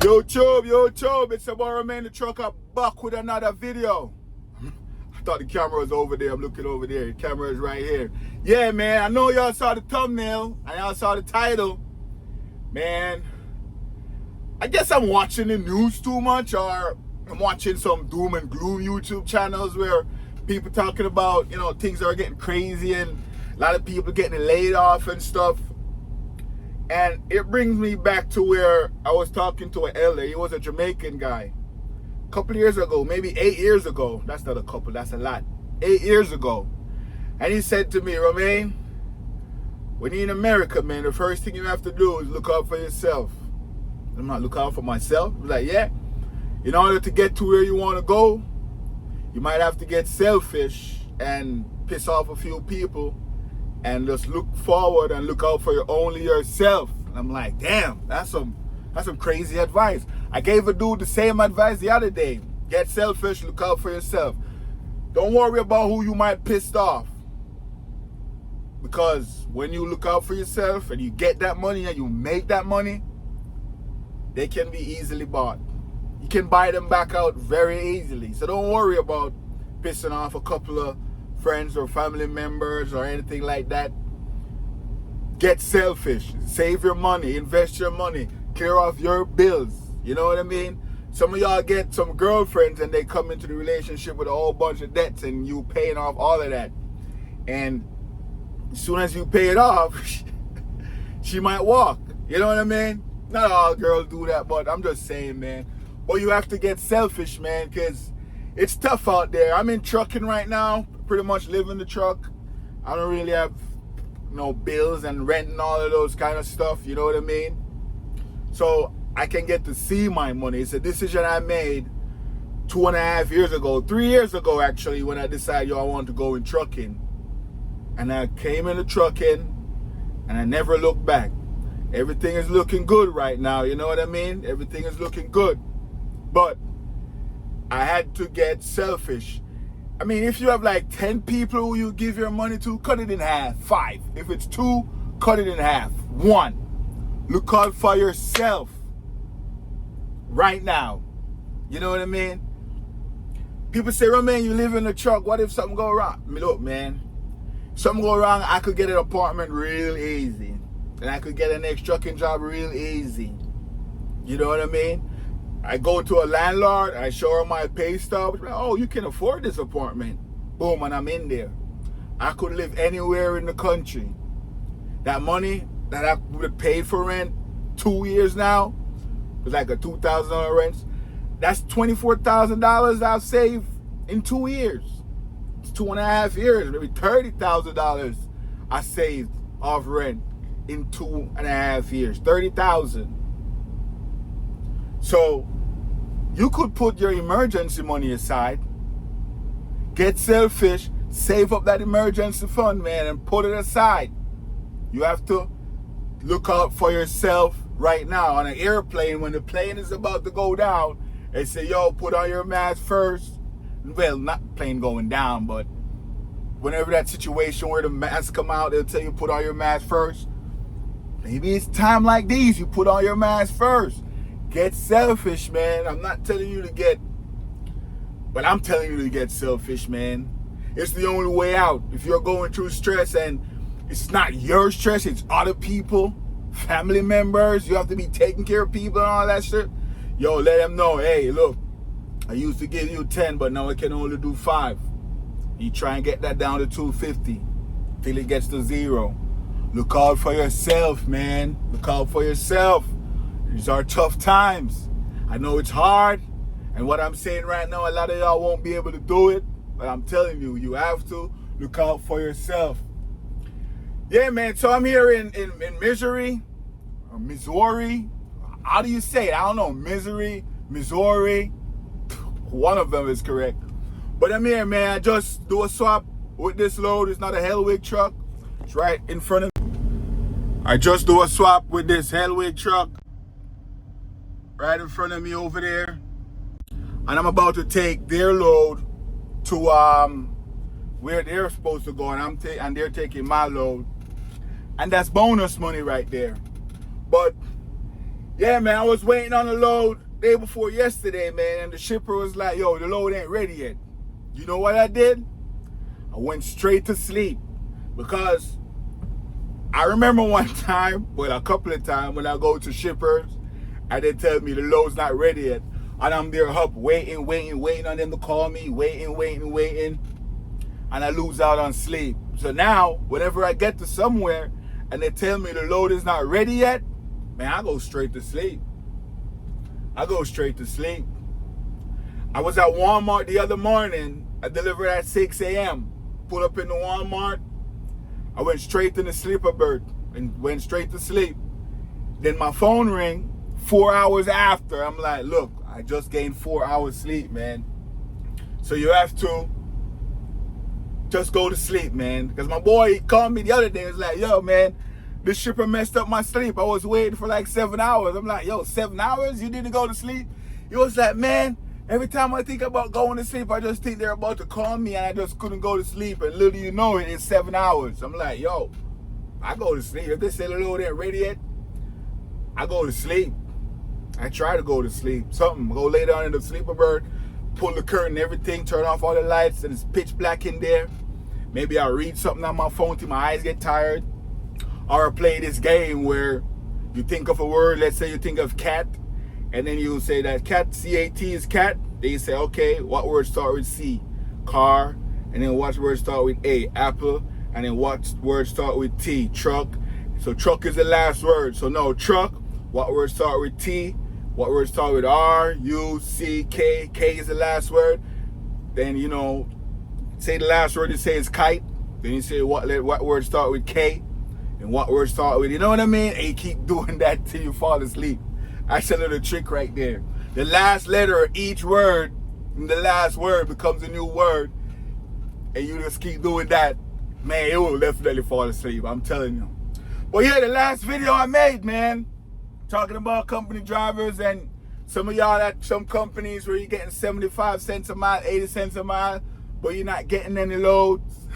YouTube, it's about Romain the Trucker back with another video. I thought the camera was over there. I'm looking over there. The camera is right here. Yeah, man, I know y'all saw the thumbnail and y'all saw the title. Man, I guess I'm watching the news too much, or I'm watching some doom and gloom YouTube channels where people talking about, things are getting crazy and a lot of people getting laid off and stuff. And it brings me back to where I was talking to an elder. He was a Jamaican guy. A couple years ago, maybe 8 years ago. That's not a couple, that's a lot. 8 years ago. And he said to me, Romain, when you're in America, man, the first thing you have to do is look out for yourself. I'm not looking out for myself. I was like, yeah, in order to get to where you want to go, you might have to get selfish and piss off a few people and just look forward and look out for only yourself. And I'm like, damn, that's some crazy advice. I gave a dude the same advice the other day. Get selfish, look out for yourself. Don't worry about who you might piss off. Because when you look out for yourself and you get that money and you make that money, they can be easily bought. You can buy them back out very easily. So don't worry about pissing off a couple of friends or family members or anything like that. Get selfish. Save your money. Invest your money. Clear off your bills. You know what I mean? Some of y'all get some girlfriends and they come into the relationship with a whole bunch of debts and you paying off all of that. And as soon as you pay it off, she might walk. You know what I mean? Not all girls do that, but I'm just saying, man. But you have to get selfish, man, because it's tough out there. I'm in trucking right now. Pretty much live in the truck. I don't really have bills and rent and all of those kind of stuff, you know what I mean? So I can get to see my money. It's a decision I made 2.5 years ago, 3 years ago actually, when I decided, I want to go in trucking. And I came into trucking and I never looked back. Everything is looking good right now, you know what I mean? Everything is looking good. But I had to get selfish. I mean, if you have like 10 people who you give your money to, cut it in half. 5. If it's 2, cut it in half. 1. Look out for yourself right now. You know what I mean? People say, Romain, you live in a truck. What if something go wrong? I mean, look, man, something go wrong, I could get an apartment real easy. And I could get a next trucking job real easy. You know what I mean? I go to a landlord, I show her my pay stub. Oh, you can afford this apartment. Boom, and I'm in there. I could live anywhere in the country. That money that I would have paid for rent 2 years now, was like a $2,000 rent. That's $24,000 I've saved in 2 years. It's 2.5 years, maybe $30,000 I saved off rent in 2.5 years. 30,000. So you could put your emergency money aside, get selfish, save up that emergency fund, man, and put it aside. You have to look out for yourself right now. On an airplane, when the plane is about to go down, they say, yo, put on your mask first. Well, not plane going down, but whenever that situation where the masks come out, they'll tell you put on your mask first. Maybe it's time like these, you put on your mask first. Get selfish, man. I'm not telling you to get, but I'm telling you to get selfish, man. It's the only way out. If you're going through stress and it's not your stress, it's other people, family members, you have to be taking care of people and all that shit. Yo, let them know, hey, look, I used to give you 10, but now I can only do 5. You try and get that down to 250 till it gets to 0. Look out for yourself, man. Look out for yourself. These are tough times. I know it's hard. And what I'm saying right now, a lot of y'all won't be able to do it. But I'm telling you, you have to look out for yourself. Yeah, man. So I'm here in Missouri. Missouri. How do you say it? I don't know. Missouri. One of them is correct. But I'm here, man. I just do a swap with this load. It's not a Hellwig truck. It's right in front of me. I just do a swap with this Hellwig truck. Right in front of me over there. And I'm about to take their load to where they're supposed to go, and they're taking my load. And that's bonus money right there. But Yeah, man, I was waiting on the load day before yesterday, man, and the shipper was like, yo, the load ain't ready yet. You know what I did? I went straight to sleep because I remember one time, well, a couple of times when I go to shippers and they tell me the load's not ready yet, and I'm there up waiting on them to call me, waiting, and I lose out on sleep. So now, whenever I get to somewhere and they tell me the load is not ready yet, man, I go straight to sleep. I was at Walmart the other morning. I delivered at 6 a.m. Pulled up in the Walmart. I went straight to the sleeper berth and went straight to sleep. Then my phone rang 4 hours after. I'm like, look, I just gained 4 hours sleep, man. So you have to just go to sleep, man. Because my boy called me the other day. He was like, yo, man, the shipper messed up my sleep. I was waiting for like 7 hours. I'm like, yo, 7 hours? You didn't go to sleep? He was like, man, every time I think about going to sleep, I just think they're about to call me and I just couldn't go to sleep. And little you know it, it's 7 hours. I'm like, yo, I go to sleep. If they say the load ain't ready yet, I go to sleep. I try to go to sleep. Go lay down in the sleeper berth, pull the curtain, everything, turn off all the lights, and it's pitch black in there. Maybe I'll read something on my phone till my eyes get tired. Or I play this game where you think of a word, let's say you think of cat, and then you say that cat, C-A-T is cat. Then you say, okay, what words start with C? Car. And then what words start with A? Apple. And then what words start with T? Truck. So truck is the last word. So no, truck. What words start with T? What words start with R, U, C, K? K is the last word. Then, you know, say the last word you say is kite. Then you say what words start with K? And what words start with, you know what I mean? And you keep doing that till you fall asleep. That's a little trick right there. The last letter of each word, and the last word becomes a new word. And you just keep doing that. Man, you will definitely fall asleep, I'm telling you. But yeah, the last video I made, man, talking about company drivers and some of y'all at some companies where you're getting 75 cents a mile, 80 cents a mile, but you're not getting any loads.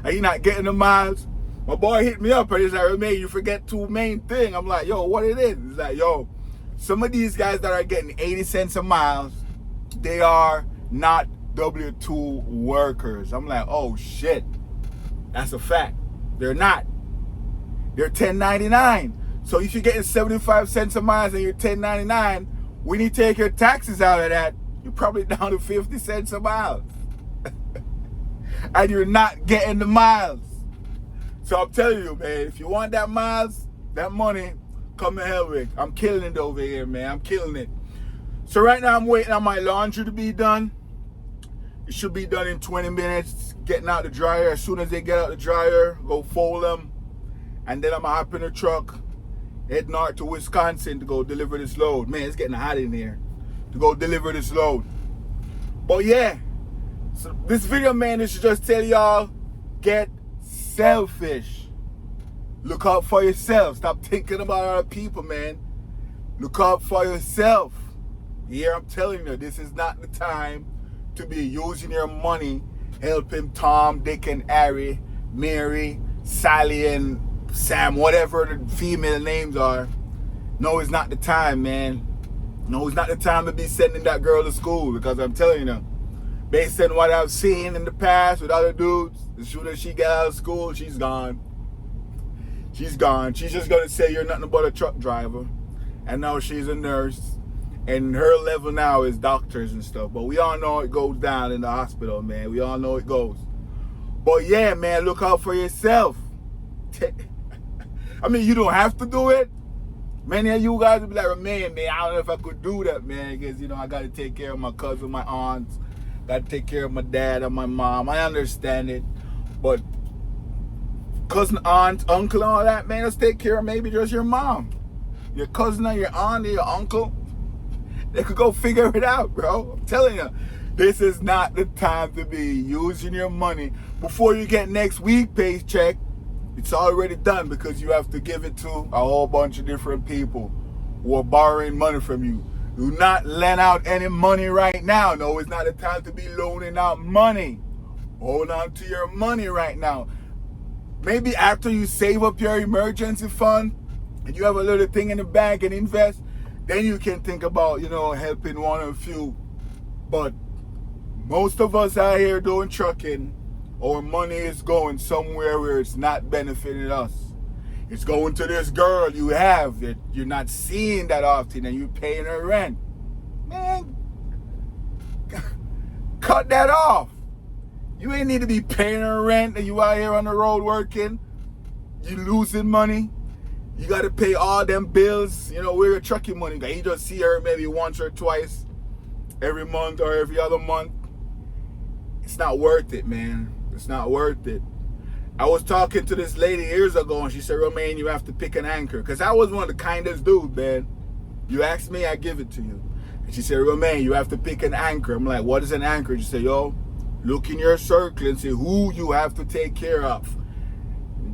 And you're not getting the miles. My boy hit me up and he's like, Remain, you forget two main things. I'm like, yo, what it is? He's like, yo, some of these guys that are getting 80 cents a mile, they are not W-2 workers. I'm like, oh shit. That's a fact. They're not. They're 1099. So if you're getting 75 cents a mile and you're 1099, when you take your taxes out of that, you're probably down to 50 cents a mile. And you're not getting the miles. So I'm telling you, man, if you want that miles, that money, come to Hellwick. I'm killing it over here, man. I'm killing it. So right now I'm waiting on my laundry to be done. It should be done in 20 minutes. Getting out the dryer. As soon as they get out the dryer, go fold them. And then I'm going to hop in the truck, head north to Wisconsin to go deliver this load. Man, it's getting hot in here to go deliver this load. But yeah, so this video, man, is to just tell y'all, get selfish. Look out for yourself. Stop thinking about other people, man. Look out for yourself. Yeah, I'm telling you, this is not the time to be using your money helping Tom, Dick, and Harry, Mary, Sally, and Sam, whatever the female names are. No, it's not the time, man. No, it's not the time to be sending that girl to school, because I'm telling you, based on what I've seen in the past with other dudes, as soon as she get out of school, she's gone. She's gone. She's just going to say you're nothing but a truck driver. And now she's a nurse. And her level now is doctors and stuff. But we all know it goes down in the hospital, man. We all know it goes. But yeah, man, look out for yourself. I mean, you don't have to do it. Many of you guys will be like, man, I don't know if I could do that, man. Because, you know, I got to take care of my cousin, my aunts. Got to take care of my dad and my mom. I understand it. But cousin, aunt, uncle, and all that, man, let's take care of maybe just your mom. Your cousin or your aunt or your uncle. They could go figure it out, bro. I'm telling you, this is not the time to be using your money. Before you get next week paycheck, it's already done, because you have to give it to a whole bunch of different people who are borrowing money from you. Do not lend out any money right now. No, it's not the time to be loaning out money. Hold on to your money right now. Maybe after you save up your emergency fund and you have a little thing in the bank and invest, then you can think about, helping one or a few. But most of us out here doing trucking, our money is going somewhere where it's not benefiting us. It's going to this girl you have that you're not seeing that often and you're paying her rent. Man, cut that off. You ain't need to be paying her rent and you out here on the road working. You losing money. You got to pay all them bills. Where your trucking money go? You just see her maybe once or twice every month or every other month. It's not worth it, man. It's not worth it. I was talking to this lady years ago and she said, Romain, you have to pick an anchor. Because I was one of the kindest dudes, man. You ask me, I give it to you. And she said, Romain, you have to pick an anchor. I'm like, what is an anchor? She said, look in your circle and see who you have to take care of.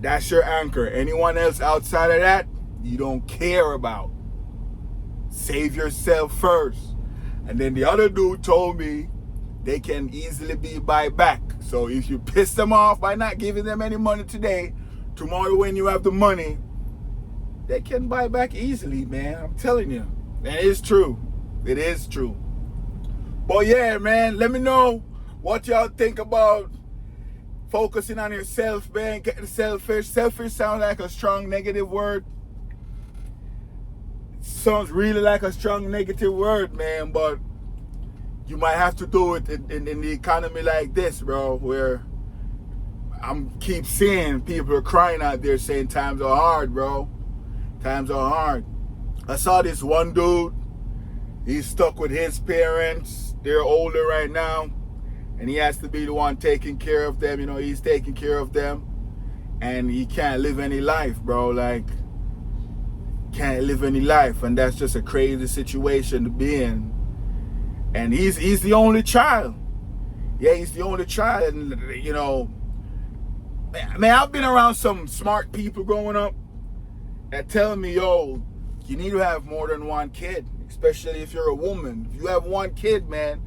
That's your anchor. Anyone else outside of that, you don't care about. Save yourself first. And then the other dude told me they can easily be buy back. So if you piss them off by not giving them any money today, tomorrow when you have the money, they can buy back easily, man. I'm telling you. And it's true. It is true. But yeah, man, let me know what y'all think about focusing on yourself, man. Getting selfish. Selfish sounds like a strong negative word. Sounds really like a strong negative word, man, but you might have to do it in the economy like this, bro, where I'm keep seeing people are crying out there saying times are hard, bro. Times are hard. I saw this one dude. He's stuck with his parents. They're older right now. And he has to be the one taking care of them. He's taking care of them. And he can't live any life, bro. Like, can't live any life. And that's just a crazy situation to be in. And he's the only child. Yeah, he's the only child. And, man, I've been around some smart people growing up that telling me, you need to have more than one kid, especially if you're a woman. If you have one kid, man,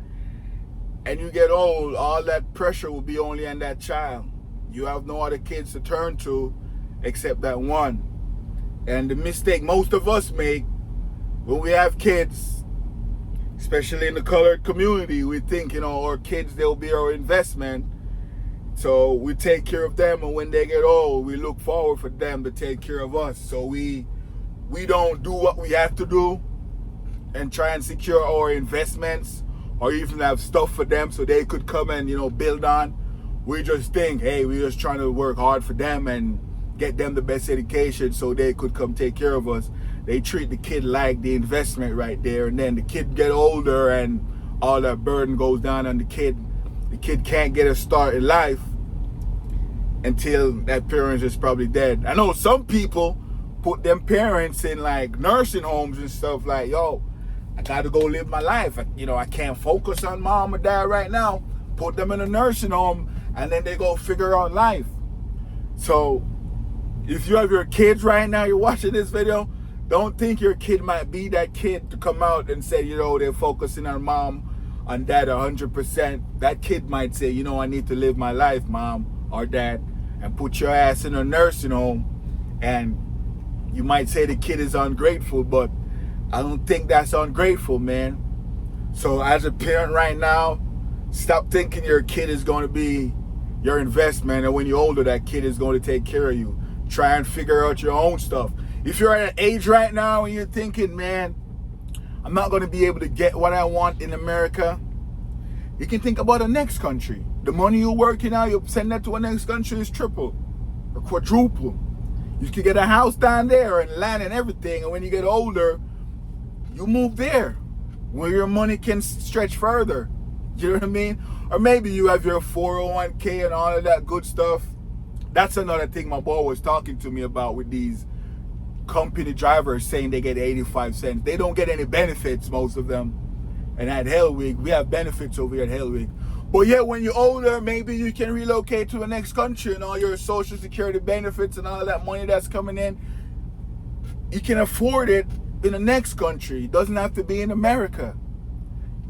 and you get old, all that pressure will be only on that child. You have no other kids to turn to except that one. And the mistake most of us make when we have kids, especially in the colored community, we think, our kids, they'll be our investment. So we take care of them, and when they get old, we look forward for them to take care of us. So we don't do what we have to do and try and secure our investments or even have stuff for them so they could come and, build on. We just think, hey, we're just trying to work hard for them and get them the best education so they could come take care of us. They treat the kid like the investment right there, and then the kid get older and all that burden goes down on the kid. The kid can't get a start in life until that parent is probably dead. I know some people put them parents in like nursing homes and stuff like, I gotta go live my life. I can't focus on mom or dad right now. Put them in a nursing home and then they go figure out life. So if you have your kids right now, you're watching this video, don't think your kid might be that kid to come out and say, they're focusing on mom, on dad 100%. That kid might say, I need to live my life, mom or dad, and put your ass in a nursing home. And you might say the kid is ungrateful, but I don't think that's ungrateful, man. So as a parent right now, stop thinking your kid is going to be your investment, and when you're older, that kid is going to take care of you. Try and figure out your own stuff. If you're at an age right now and you're thinking, man, I'm not going to be able to get what I want in America, you can think about the next country. The money you're working out, you send that to a next country is triple or quadruple. You can get a house down there and land and everything, and when you get older, you move there where your money can stretch further. You know what I mean? Or maybe you have your 401k and all of that good stuff. That's another thing my boy was talking to me about with these company drivers saying they get 85 cents. They don't get any benefits, most of them. And at Hellwig, we have benefits over here at Hellwig. But yeah, when you're older, maybe you can relocate to the next country and all your social security benefits and all of that money that's coming in, you can afford it in the next country. It doesn't have to be in America.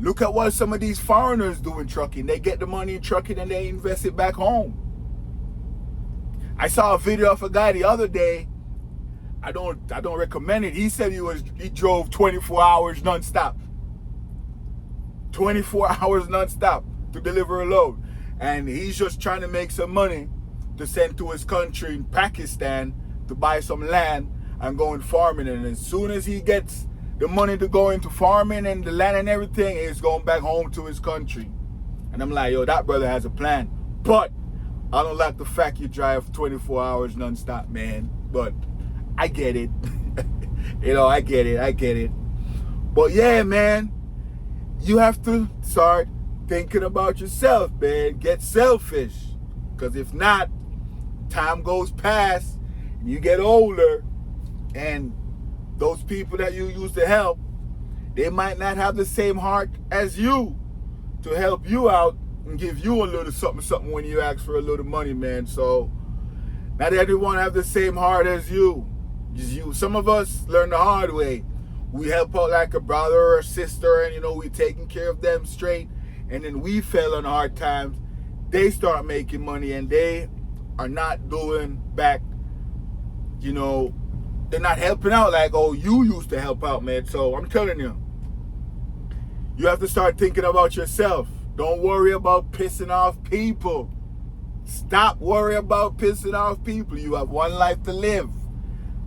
Look at what some of these foreigners do in trucking. They get the money in trucking and they invest it back home. I saw a video of a guy the other day. I don't recommend it. He said he drove 24 hours nonstop. 24 hours nonstop to deliver a load. And he's just trying to make some money to send to his country in Pakistan to buy some land and go in farming. And as soon as he gets the money to go into farming and the land and everything, he's going back home to his country. And I'm like, yo, that brother has a plan. But I don't like the fact you drive 24 hours nonstop, man. But I get it. I get it. But yeah, man, you have to start thinking about yourself, man. Get selfish. Because if not, time goes past, and you get older, and those people that you used to help, they might not have the same heart as you to help you out and give you a little something when you ask for a little money, man. So not everyone have the same heart as you. Some of us learn the hard way. We help out like a brother or a sister, and we taking care of them straight, and then we fell on hard times. They start making money and they are not doing back, they're not helping out like, oh, you used to help out, man. So I'm telling you, you have to start thinking about yourself. Don't worry about pissing off people. Stop worrying about pissing off people. You have one life to live.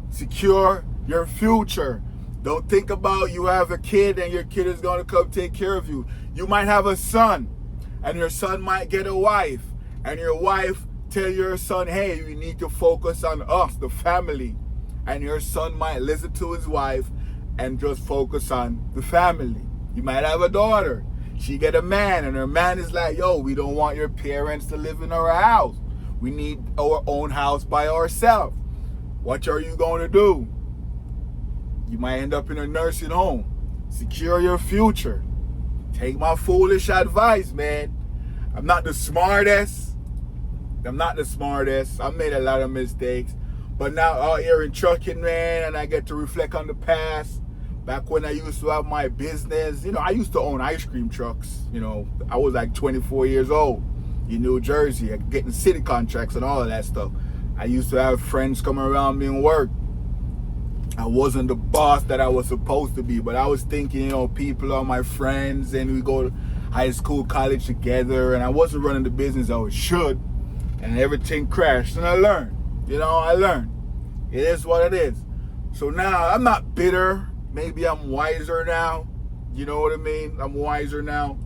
Secure your future. Don't think about you have a kid and your kid is going to come take care of you. You might have a son and your son might get a wife, and your wife tell your son, hey, you need to focus on us, the family. And your son might listen to his wife and just focus on the family. You might have a daughter. She get a man, and her man is like, yo, we don't want your parents to live in our house. We need our own house by ourselves. What are you going to do? You might end up in a nursing home. Secure your future. Take my foolish advice, man. I'm not the smartest. I made a lot of mistakes. But now out here in trucking, man, and I get to reflect on the past. Back when I used to have my business, I used to own ice cream trucks. I was like 24 years old in New Jersey, getting city contracts and all of that stuff. I used to have friends coming around me and work. I wasn't the boss that I was supposed to be, but I was thinking, people are my friends and we go to high school, college together, and I wasn't running the business I should, and everything crashed, and I learned. I learned. It is what it is. So now I'm not bitter. Maybe I'm wiser now. You know what I mean? I'm wiser now.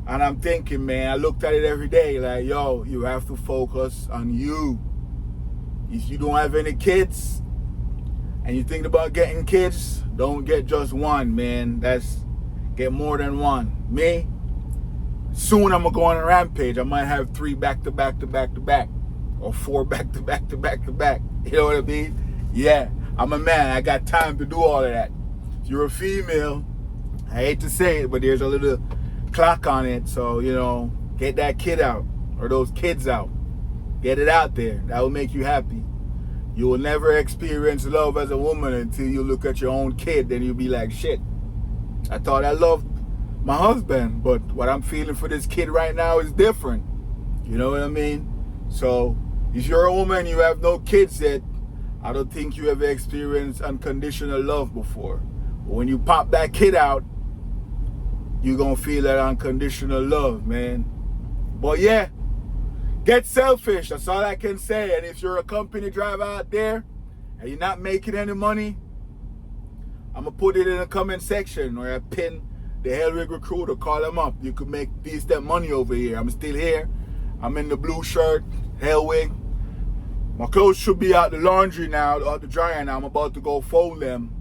And I'm thinking, man, I looked at it every day like, yo, you have to focus on you. If you don't have any kids and you think about getting kids, don't get just one, man. Get more than one. Me, soon I'm going to go on a rampage. I might have 3 back to back to back to back. Or 4 back to back to back to back. You know what I mean? Yeah, I'm a man. I got time to do all of that. If you're a female, I hate to say it, but there's a little clock on it. So, get that kid out or those kids out. Get it out there. That will make you happy. You will never experience love as a woman until you look at your own kid. Then you'll be like, shit, I thought I loved my husband, but what I'm feeling for this kid right now is different. You know what I mean? So, if you're a woman, you have no kids yet, I don't think you ever experienced unconditional love before. But when you pop that kid out, you're going to feel that unconditional love, man. But yeah, get selfish. That's all I can say. And if you're a company driver out there and you're not making any money, I'm going to put it in the comment section, or I pin the Hellwig Recruiter. Call them up. You could make decent money over here. I'm still here. I'm in the blue shirt, Hellwig. My clothes should be out the laundry now, out the dryer now. I'm about to go fold them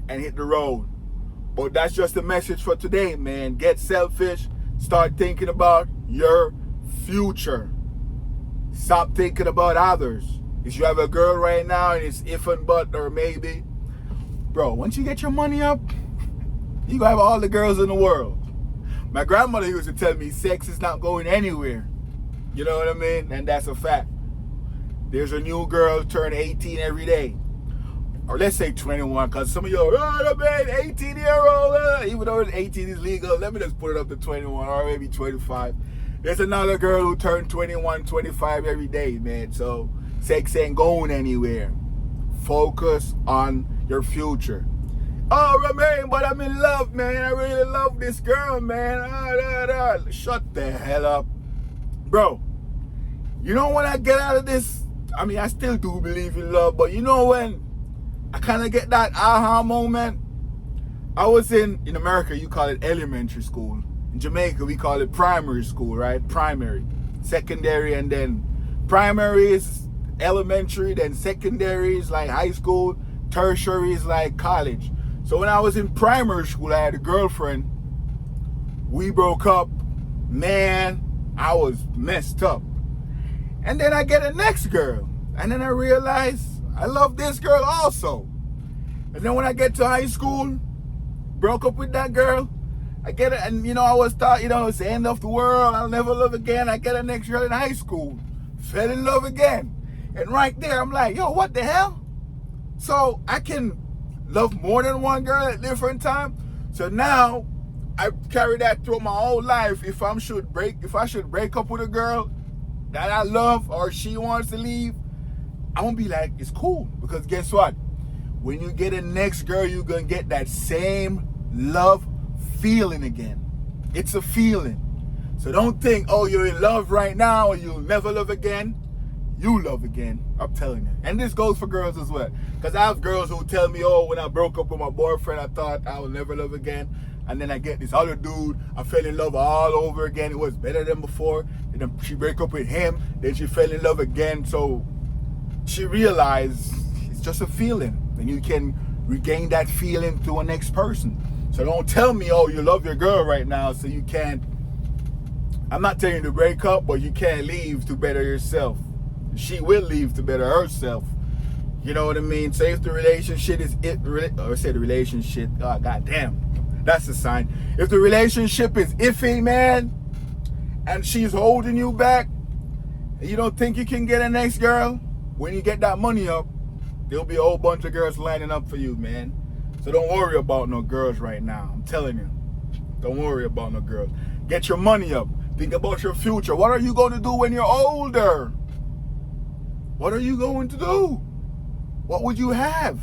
and hit the road. But that's just the message for today, man. Get selfish. Start thinking about your future. Stop thinking about others. If you have a girl right now and it's if and but or maybe, bro, once you get your money up, you gonna have all the girls in the world. My grandmother used to tell me sex is not going anywhere. You know what I mean? And that's a fact. There's a new girl turn 18 every day. Or let's say 21, because some of you are, man, 18-year-old. Even though 18 is legal, let me just put it up to 21 or maybe 25. There's another girl who turned 21, 25 every day, man. So sex ain't going anywhere. Focus on your future. Oh, Romain, but I'm in love, man. I really love this girl, man. Shut the hell up. Bro, you know when I get out of this, I mean, I still do believe in love, but you know when I kind of get that aha moment? I was in America, you call it elementary school. In Jamaica, we call it primary school, right? Primary, secondary, and then primary is elementary, then secondary is like high school, tertiary is like college. So when I was in primary school, I had a girlfriend. We broke up. Man, I was messed up. And then I get a next girl. And then I realize I love this girl also. And then when I get to high school, broke up with that girl. I get it, and I was thought, it's the end of the world. I'll never love again. I get a next girl in high school. Fell in love again. And right there, I'm like, yo, what the hell? So I can love more than one girl at different time. So now I carry that through my whole life. If I should break up with a girl that I love or she wants to leave, I'm gonna be like, it's cool. Because guess what? When you get a next girl, you're gonna get that same love feeling again. It's a feeling. So don't think, oh, you're in love right now and you'll never love again. You love again, I'm telling you. And this goes for girls as well. Because I have girls who tell me, oh, when I broke up with my boyfriend, I thought I will never love again. And then I get this other dude, I fell in love all over again. It was better than before. And then she break up with him, then she fell in love again. So she realized it's just a feeling. And you can regain that feeling to a next person. So don't tell me, oh, you love your girl right now, so you can't. I'm not telling you to break up, but you can't leave to better yourself. She will leave to better herself. You know what I mean? So if the relationship is goddamn, that's a sign. If the relationship is iffy, man, and she's holding you back, and you don't think you can get a next girl, when you get that money up, there'll be a whole bunch of girls lining up for you, man. So don't worry about no girls right now. I'm telling you. Don't worry about no girls. Get your money up. Think about your future. What are you going to do when you're older? What are you going to do? What would you have?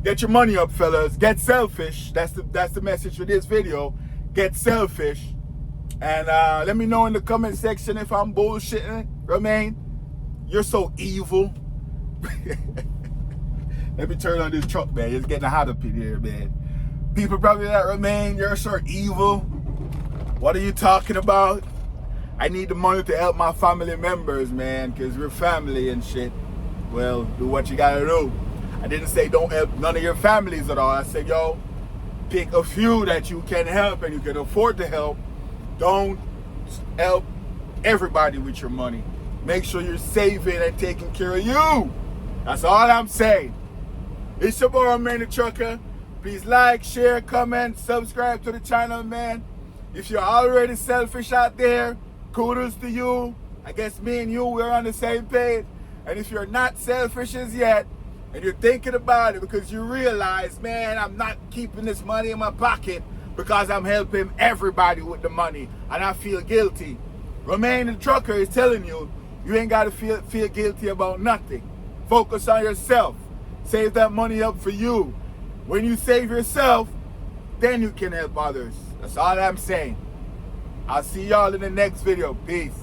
Get your money up, fellas. Get selfish. That's the message for this video. Get selfish. And let me know in the comment section if I'm bullshitting. Romain, you're so evil. Let me turn on this truck, man. It's getting hot up in here, man. People probably like, Romain, you're so evil. What are you talking about? I need the money to help my family members, man, because we're family and shit. Well, do what you gotta do. I didn't say don't help none of your families at all. I said, yo, pick a few that you can help and you can afford to help. Don't help everybody with your money. Make sure you're saving and taking care of you. That's all I'm saying. It's your boy, Romain the Trucker. Please like, share, comment, subscribe to the channel, man. If you're already selfish out there, kudos to you. I guess me and you, we're on the same page. And if you're not selfish as yet, and you're thinking about it because you realize, man, I'm not keeping this money in my pocket because I'm helping everybody with the money and I feel guilty. Romain the Trucker is telling you, you ain't got to feel guilty about nothing. Focus on yourself. Save that money up for you. When you save yourself, then you can help others. That's all I'm saying. I'll see y'all in the next video. Peace.